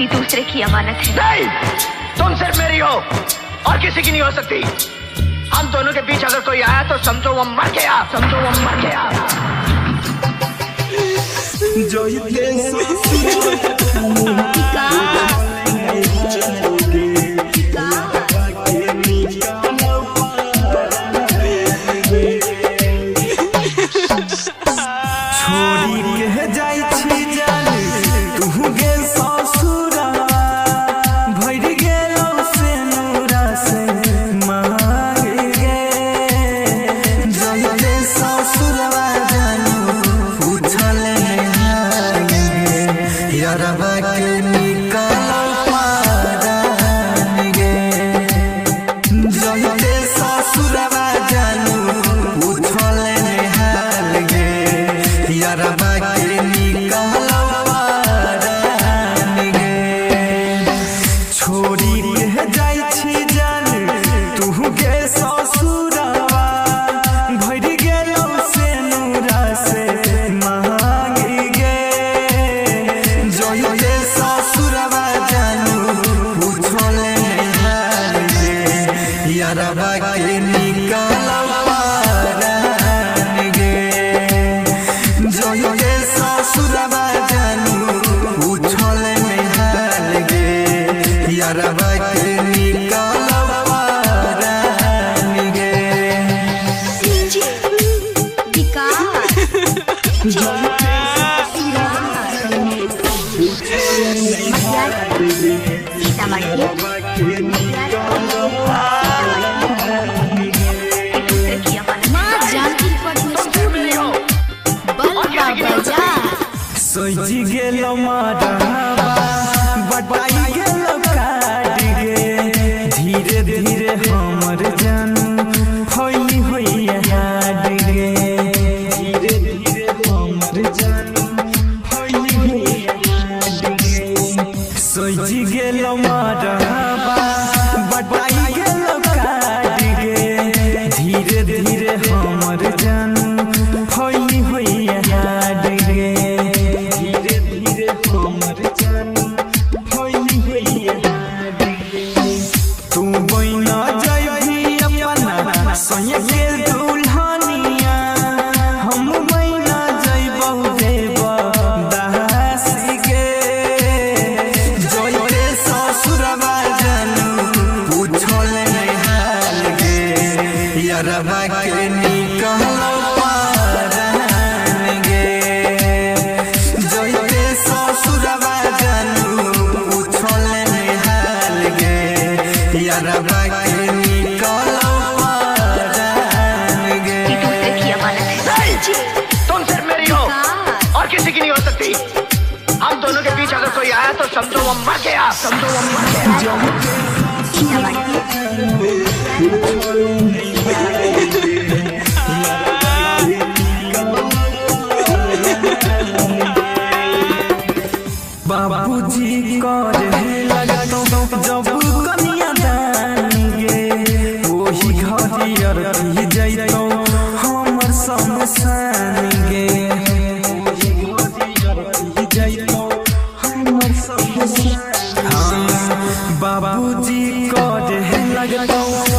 ये दूसरे की अमानत है। नहीं, तुम सिर्फ मेरी हो और किसी की नहीं हो सकती। हम दोनों के बीच अगर कोई आया तो समझो वो मर गया, समझो वो मर गया। जो सजी गेलो माडवा बटाई गेलो काट गे धीरे धीरे हमर जानू होई होई हाड गे धीरे धीरे हमर जानू होई होई हाड गे सजी गेलो माडवा बटाई गेलो काट गे धीरे धीरे हमर जानू होई होई हाड गे हम दोनों के बीच अगर कोई आया तो समझो वो मर गया, समझो वो मर गया। बाबूजी करे लगतो जब कनिया दानी गे ओही घरियर रही जइतो हमर समसान गे बाबूजी करे लगतो